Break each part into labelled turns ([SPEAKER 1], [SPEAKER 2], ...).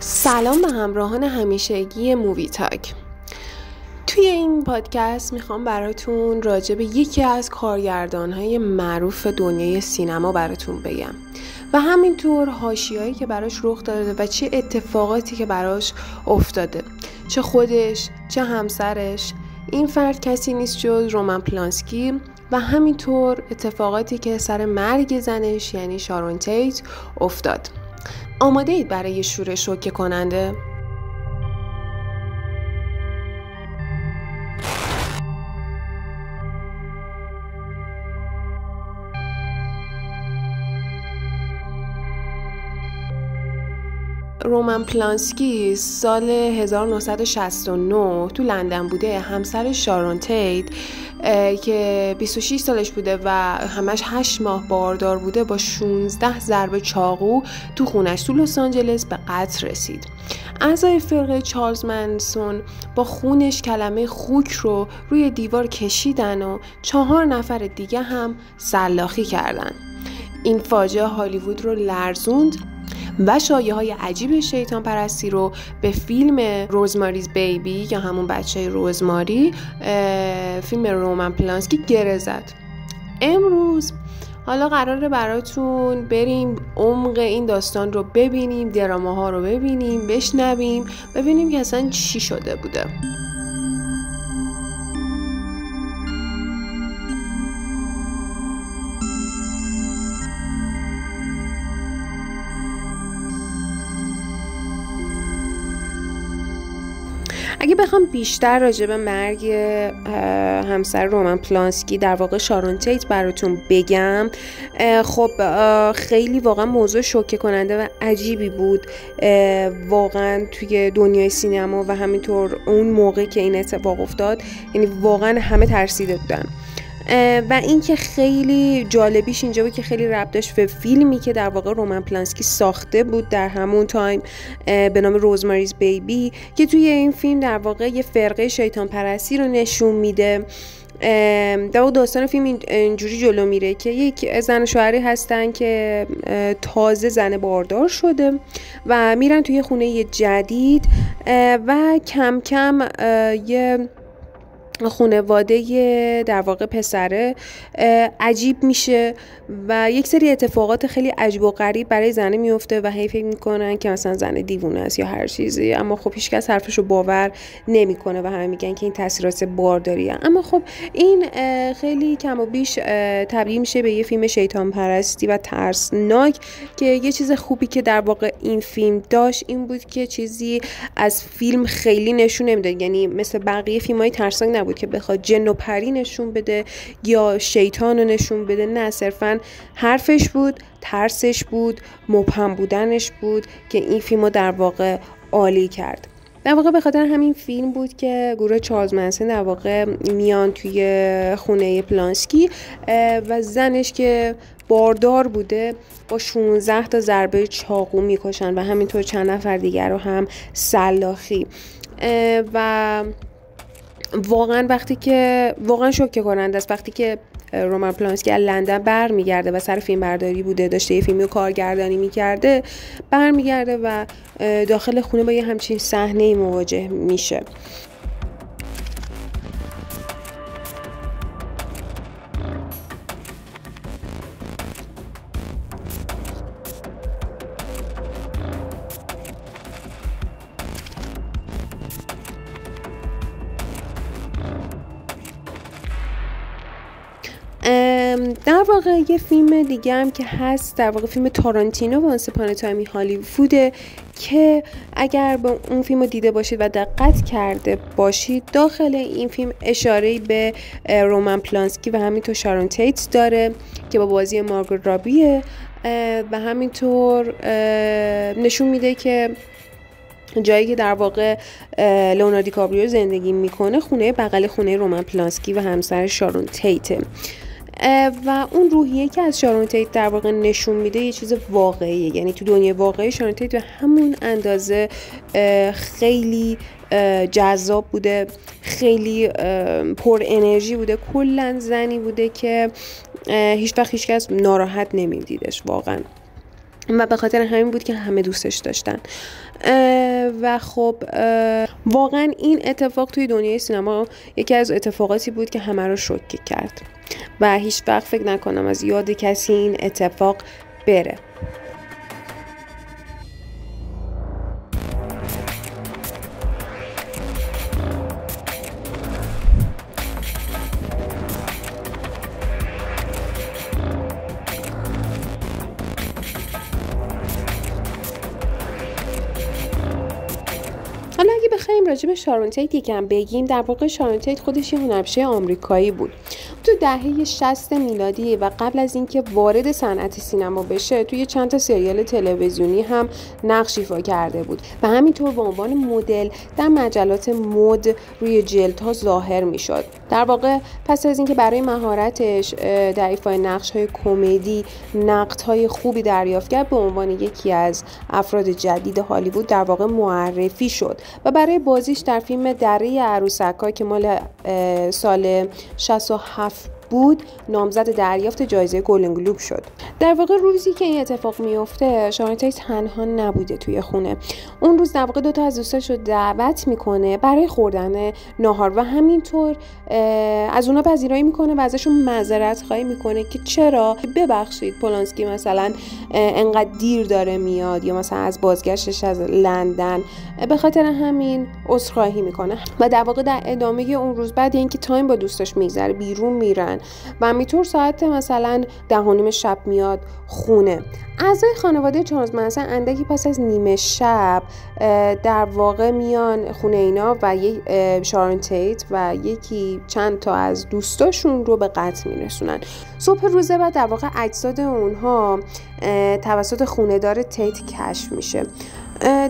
[SPEAKER 1] سلام به همراهان همیشگی مووی تاک. توی این پادکست میخوام براتون راجع به یکی از کارگردانهای معروف دنیای سینما براتون بگم و همینطور حاشیه‌ای که براش رخ داده و چه اتفاقاتی که براش افتاده، چه خودش چه همسرش. این فرد کسی نیست جز رومن پولانسکی و همینطور اتفاقاتی که سر مرگ زنش یعنی شارون تیت افتاد. آماده اید برای شور شوکه کننده؟ رومن پولانسکی سال 1969 تو لندن بوده. همسر شارون تیت که 26 سالش بوده و همش 8 ماه باردار بوده با 16 ضربه چاقو تو خونش تو لس آنجلس به قتل رسید. اعضای فرقه چارلز منسون با خونش کلمه خوک رو روی دیوار کشیدن و 4 نفر دیگه هم سلاخی کردن. این فاجعه هالیوود رو لرزوند و شایعه‌های عجیب شیطان پرستی رو به فیلم روزماریز بیبی یا همون بچه روزماری، فیلم رومن پولانسکی گره زد. امروز حالا قراره براتون بریم عمق این داستان رو ببینیم، دراماها رو ببینیم، بشنویم، ببینیم که اصلا چی شده بوده. اگه بخوام بیشتر راجع به مرگ همسر رومن پولانسکی در واقع شارون تیت براتون بگم، خب خیلی واقعا موضوع شوکه کننده و عجیبی بود واقعا توی دنیای سینما و همینطور اون موقع که این اتفاق افتاد، یعنی واقعا همه ترسیده بودن. و این که خیلی جالبیش اینجا بود که خیلی ربط داشت به فیلمی که در واقع رومن پولانسکی ساخته بود در همون تایم به نام روزماریز بیبی، که توی این فیلم در واقع یه فرقه شیطان پرستی رو نشون میده. در داستان فیلم اینجوری جلو میره که یک زن و شوهری هستن که تازه زن باردار شده و میرن توی خونه جدید و کم کم یه خانواده در واقع پسره عجیب میشه و یک سری اتفاقات خیلی عجیب و غریب برای زنه میفته و هی فکر میکنن که مثلا زنه دیوونه است یا هر چیزی، اما خب هیچ کس حرفشو باور نمیکنه و همه میگن که این تاثیرات بارداریه. اما خب این خیلی کم و بیش تبدیل میشه به یه فیلم شیطان پرستی و ترسناک که یه چیز خوبی که در واقع این فیلم داشت این بود که چیزی از فیلم خیلی نشون نمیداد، یعنی مثل بقیه فیلم‌های ترسناک نبود که بخواد جن و پری نشون بده یا شیطان رو نشون بده، نه، صرفا حرفش بود، ترسش بود، مبهم بودنش بود که این فیلمو در واقع عالی کرد. در واقع به خاطر همین فیلم بود که گروه چارلز منسون در واقع میان توی خونه پولانسکی و زنش که باردار بوده با 16 تا ضربه چاقو میکشن و همینطور چند نفر دیگر رو هم سلاخی. و واقعا وقتی که واقعا شوکه کننده است وقتی که رومن پولانسکی از لندن برمیگرده و سر فیلم برداری بوده، داشته یه فیلمی رو کارگردانی میکرده، برمیگرده و داخل خونه با یه همچین صحنه‌ای مواجه میشه. در واقع یه فیلم دیگه هم که هست، در واقع فیلم تارانتینو وانس اپان ا تایم این هالیووده که اگر به اون فیلم رو دیده باشید و دقت کرده باشید، داخل این فیلم اشاره‌ای به رومن پولانسکی و همینطور شارون تیت داره که با بازی مارگو رابیه و همینطور نشون میده که جایی که در واقع لئوناردو دیکاپریو زندگی میکنه خونه بغل خونه رومن پولانسکی و همسر شارون تیته و اون روحیه که از شارون تیت در واقع نشون میده یه چیز واقعیه، یعنی تو دنیای واقعی شارون تیت به همون اندازه خیلی جذاب بوده، خیلی پر انرژی بوده، کلا زنی بوده که هیچ وقت هیچ کس ناراحت نمیدیدش واقعا. و به خاطر همین بود که همه دوستش داشتن. و خب واقعا این اتفاق توی دنیای سینما یکی از اتفاقاتی بود که همه رو شوکه کرد و هیچ وقت فکر نکنم از یاد کسی این اتفاق بره. حالا اگه بخوایم راجع به شارون تیت یکم بگیم، در واقع شارون تیت خودش یه هنرپیشه آمریکایی بود. تو دهه 60 میلادی و قبل از اینکه وارد صنعت سینما بشه توی چند تا سریال تلویزیونی هم نقش ایفا کرده بود و همینطور به عنوان مدل در مجلات مد روی جلدها ظاهر میشد. در واقع پس از اینکه برای مهارتش در ایفای نقش‌های کمدی نقدهای خوبی دریافت کرد، به عنوان یکی از افراد جدید هالیوود در واقع معرفی شد و برای بازیش در فیلم دره عروسک‌ها که مال سال 67 بود نامزد دریافت جایزه گلدن گلوب شد. در واقع روزی که این اتفاق میفته شارون تیت تنها نبوده توی خونه. اون روز در واقع 2 تا از دوستاش رو دعوت میکنه برای خوردن ناهار و همینطور از اونا پذیرایی میکنه و ازشون معذرت خواهی میکنه که چرا ببخشید پولانسکی مثلا انقدر دیر داره میاد یا مثلا از بازگشتش از لندن، به خاطر همین عذرخواهی میکنه. و در واقع در ادامه اون روز بعد اینکه تایم با دوستاش میگذره بیرون میرن و همینطور ساعت مثلا 10:30 شب میاد خونه. اعضای خانواده چارلز منسن اندکی پس از نیمه شب در واقع میان خونه اینا و شارون تیت و یکی چند تا از دوستاشون رو به قتل میرسونن. صبح روز بعد در واقع اجساد اونها توسط خونه‌دار تیت کشف میشه.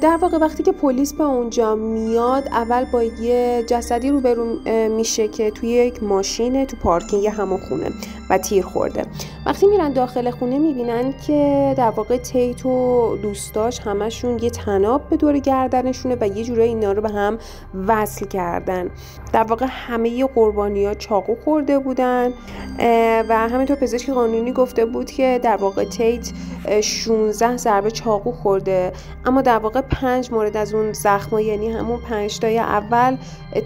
[SPEAKER 1] در واقع وقتی که پلیس به اونجا میاد اول با یه جسدی روبرو میشه که توی یک ماشین تو پارکینگ همون خونه و تیر خورده. وقتی میرن داخل خونه میبینن که در واقع تیت و دوستاش همشون یه طناب به دور گردنشونه و یه جورایی اینا رو به هم وصل کردن. در واقع همه قربانی‌ها چاقو خورده بودن و همینطور پزشک قانونی گفته بود که در واقع تیت 16 ضربه چاقو خورده، اما در واقع 5 مورد از اون زخم‌ها، یعنی همون 5 تای اول،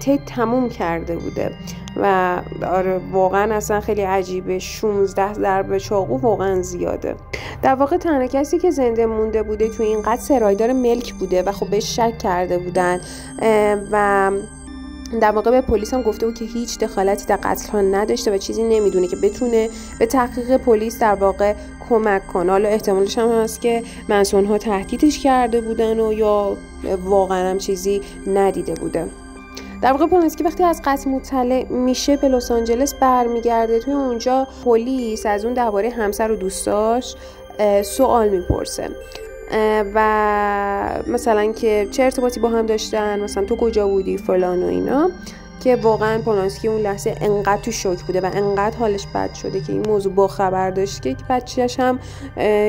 [SPEAKER 1] تیت تموم کرده بوده و آره واقعا اصلا خیلی عجیبه. 16 ضربه چاقو واقعا زیاده. در واقع تنها کسی که زنده مونده بوده توی این قتل سرایدار ملک بوده و خب بهش شک کرده بودن و در واقع به پلیس هم گفته بود که هیچ دخالتی در قتل ها نداشته و چیزی نمیدونه که بتونه به تحقیق پلیس در واقع کمک کنه. حالا احتمالش هم هست که منسون ها تهدیدش کرده بودن و یا واقعا هم چیزی ندیده بوده. در واقع پولانسکی وقتی از قتل مطلع میشه به لس آنجلس برمیگرده. توی اونجا پلیس از اون درباره همسر و دوستاش سوال میپرسه و مثلا که چه ارتباطی با هم داشتن، مثلا تو کجا بودی فلان و اینا، که واقعا پولانسکی اون لحظه انقدر تو شوک بوده و انقدر حالش بد شده که این موضوع با خبر داشت که بچه‌ش هم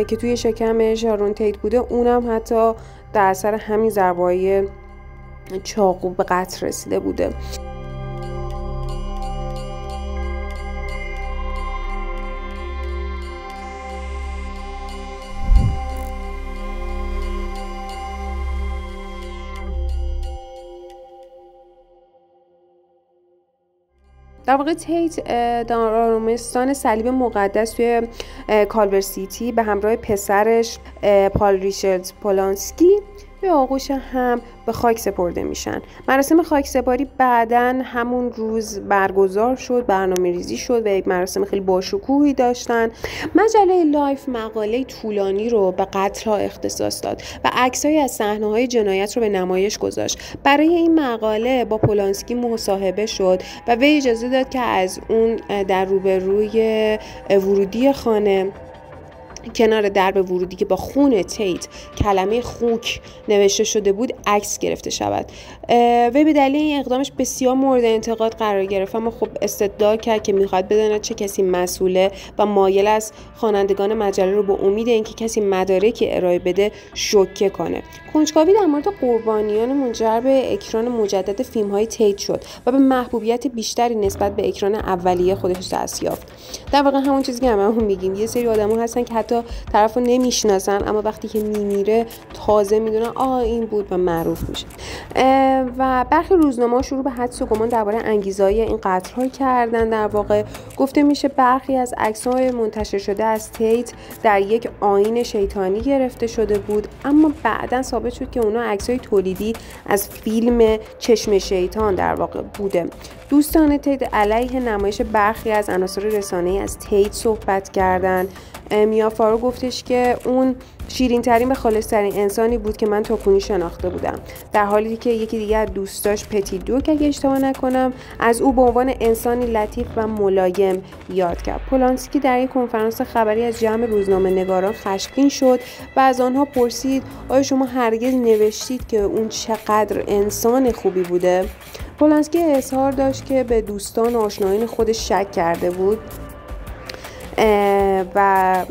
[SPEAKER 1] که توی شکم شارون تیت بوده اونم حتی در اثر همین ضربه‌های چاقو به قتل رسیده بوده. در واقع تیت در آرامستان صلیب مقدس توی کالور سیتی به همراه پسرش پال ریچارد پولانسکی به آغوش هم به خاک سپرده میشن. مراسم خاک سپاری بعدن همون روز برگزار شد، برنامه ریزی شد و یک مراسم خیلی باشکوهی داشتن. مجله لایف مقاله طولانی رو به قتل‌ها اختصاص داد و عکسایی از صحنه‌های جنایت رو به نمایش گذاشت. برای این مقاله با پولانسکی مصاحبه شد و وی اجازه داد که از اون در روبروی ورودی خانه کنار درب ورودی که با خون تیت کلمه خوک نوشته شده بود عکس گرفته شود. وی به دلیل این اقدامش بسیار مورد انتقاد قرار گرفت، اما خب استدلال کرد که میخواد بداند چه کسی مسئوله و مایل است خوانندگان مجله رو با امید اینکه کسی مدارکی ارائه بده شوکه کنه. کنجکاوی در مورد قربانیان منجر به اکران مجدد فیلم‌های تیت شد و به محبوبیت بیشتری نسبت به اکران اولیه خودش دست یافت. در واقع همون چیزی که هممون میگیم، یه سری آدم‌ها هستن که حتی حتی طرفو نمیشناسن، اما وقتی که میمیره تازه میدونن این بود و معروف میشه. و برخی روزنامه‌ها شروع به حدس و گمان درباره انگیزه‌های این قتل‌ها کردن. در واقع گفته میشه برخی از عکس‌های منتشر شده از تیت در یک آیین شیطانی گرفته شده بود، اما بعداً ثابت شد که اونا عکس‌های تولیدی از فیلم چشم شیطان در واقع بوده. دوستان تیت علیه نمایش برخی از عناصر رسانه‌ای از تیت صحبت کردند. میا فارو گفتش که اون شیرین ترین و خالص ترین انسانی بود که من تاکنون شناخته بودم، در حالی که یکی دیگه از دوستاش پتی دوک اگه اشتباه نکنم از او به عنوان انسانی لطیف و ملایم یاد کرد. پولانسکی در یک کنفرانس خبری از جمع روزنامه نگاران خشمگین شد و از آنها پرسید آیا شما هرگز نوشتید که اون چقدر انسان خوبی بوده؟ پولانسکی اظهار داشت که به دوستان و آشنایان خودش شک کرده بود و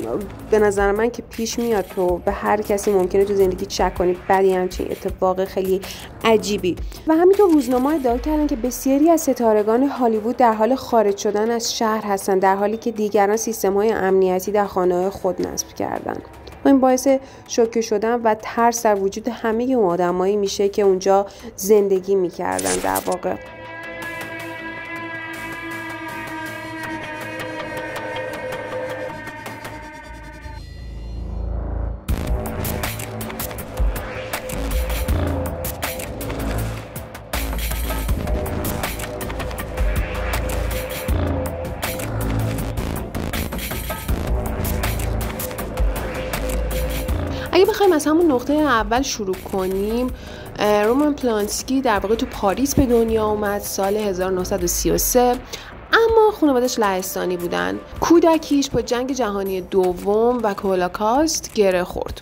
[SPEAKER 1] به نظر من که پیش میاد تو به هر کسی ممکنه تو زندگی شک کنی، بعدی همچین اتفاق خیلی عجیبی. و همینطور روزنامه‌ها ادعا کردن که بسیاری از ستارگان هالیوود در حال خارج شدن از شهر هستند، در حالی که دیگران سیستم‌های امنیتی در خانه‌های خود نصب کردن. این باعث شوکه شدن و ترس در وجود همه اون آدمایی میشه که اونجا زندگی میکردن در واقع. اگه بخوایم از همون نقطه اول شروع کنیم، رومان پولانسکی در واقع تو پاریس به دنیا اومد سال 1933، اما خانواده‌اش لهستانی بودن. کودکیش با جنگ جهانی دوم و هولوکاست گره خورد.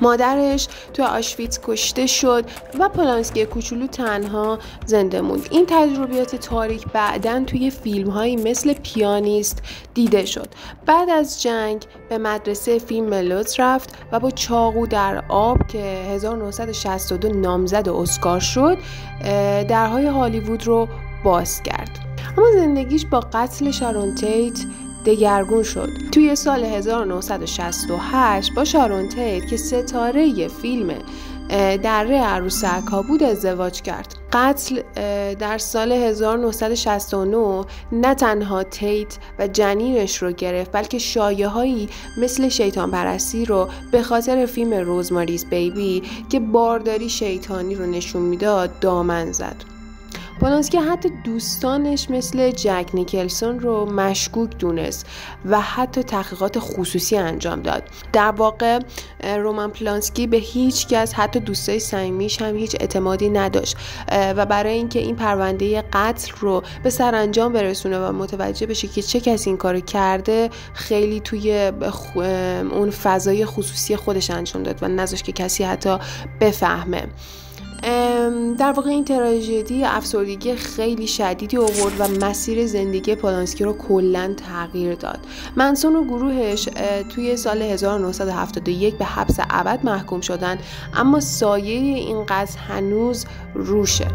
[SPEAKER 1] مادرش تو آشویتز کشته شد و پولانسکی کوچولو تنها زنده موند. این تجربیات تاریک بعداً توی فیلم‌هایی مثل پیانیست دیده شد. بعد از جنگ به مدرسه فیلم ملوتس رفت و با چاقو در آب که 1962 نامزد اسکار شد، درهای هالیوود رو باز کرد. اما زندگیش با قتل شارون تیت دگرگون شد. توی سال 1968 با شارون تیت که ستاره فیلم دره عروسک‌ها بود ازدواج کرد. قتل در سال 1969 نه تنها تیت و جنینش رو گرفت، بلکه شایعه‌هایی مثل شیطان پرستی رو به خاطر فیلم روزماریز بیبی که بارداری شیطانی رو نشون میداد دامن زد. پولانسکی حتی دوستانش مثل جک نیکلسون رو مشکوک دونست و حتی تحقیقات خصوصی انجام داد. در واقع رومان پولانسکی به هیچ کس، حتی دوستای صمیمیش هم هیچ اعتمادی نداشت و برای اینکه این پرونده قتل رو به سرانجام برسونه و متوجه بشه که چه کسی این کارو کرده، خیلی توی اون فضای خصوصی خودش انجام داد و نذاشت که کسی حتی بفهمه. در واقع این تراژدی افسردگی خیلی شدیدی آورد و مسیر زندگی پولانسکی رو کلاً تغییر داد. منسون و گروهش توی سال 1971 به حبس ابد محکوم شدن، اما سایه این قتل هنوز روشه.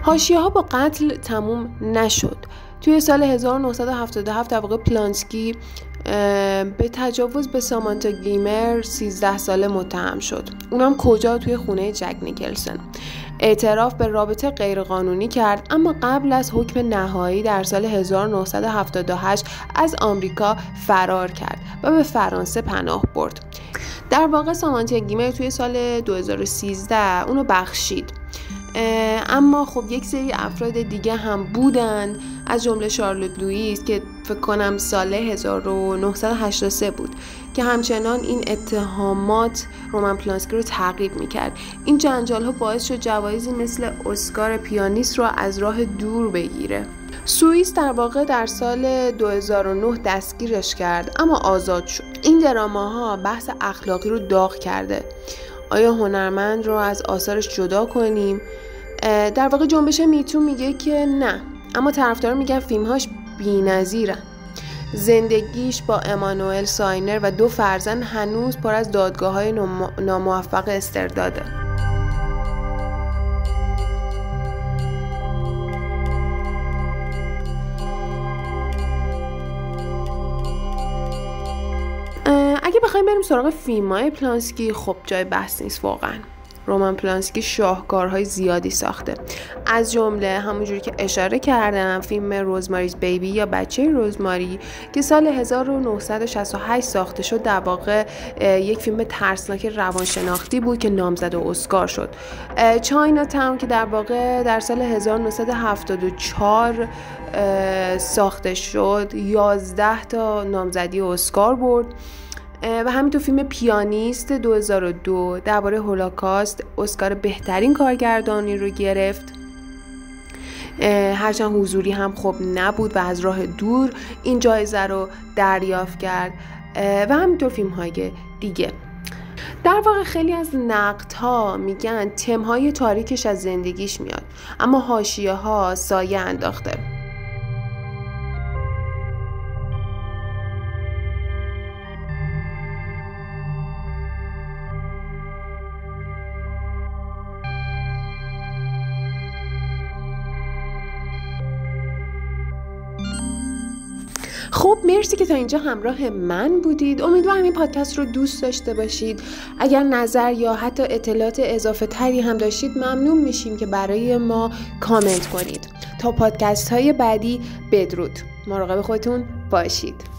[SPEAKER 1] حاشیه‌ها با قتل تموم نشد. توی سال 1977 در واقع پولانسکی به تجاوز به سامانتا گیمر 13 ساله متهم شد. اونم کجا؟ توی خونه جک نیکلسون. اعتراف به رابطه غیرقانونی کرد، اما قبل از حکم نهایی در سال 1978 از آمریکا فرار کرد و به فرانسه پناه برد. در واقع سامانتا گیمر توی سال 2013 اونو بخشید، اما خب یک سری افراد دیگه هم بودن، از جمله شارلوت لوئیس که فکر کنم سال 1983 بود که همچنان این اتهامات رومان پولانسکی رو تعقیب میکرد. این جنجال ها باعث شد جوایزی مثل اسکار پیانیست رو از راه دور بگیره. سوئیس در واقع در سال 2009 دستگیرش کرد اما آزاد شد. این دراماها بحث اخلاقی رو داغ کرده. آیا هنرمند رو از آثارش جدا کنیم؟ در واقع جنبش میتو میگه که نه، اما طرفدارا میگن فیلمهاش بی‌نظیرن. زندگیش با امانوئل ساینر و 2 فرزند هنوز پر از دادگاه‌های ناموفق استرداده. اگه بخوایم بریم سراغ فیلم‌های پلانسکی، خب جای بحث نیست واقعا. رومان پلانسکی شاهکارهای زیادی ساخته، از جمله همونجوری که اشاره کردم فیلم روزماریز بیبی یا بچه روزماری که سال 1968 ساخته شد، در واقع یک فیلم ترسناک روانشناختی بود که نامزد اسکار شد. چاینا تاون که در واقع در سال 1974 ساخته شد 11 تا نامزدی اسکار برد و همینطور فیلم پیانیست 2002 درباره هولوکاست اسکار بهترین کارگردانی رو گرفت، هرچند حضوری هم خب نبود و از راه دور این جایزه رو دریافت کرد و همینطور فیلم های دیگه. در واقع خیلی از نقدها میگن تمهای تاریکش از زندگیش میاد، اما حاشیه ها سایه انداخته. خب مرسی که تا اینجا همراه من بودید. امیدوارم این پادکست رو دوست داشته باشید. اگر نظر یا حتی اطلاعات اضافه تری هم داشتید ممنون میشیم که برای ما کامنت کنید. تا پادکست های بعدی بدرود. مراقب خودتون باشید.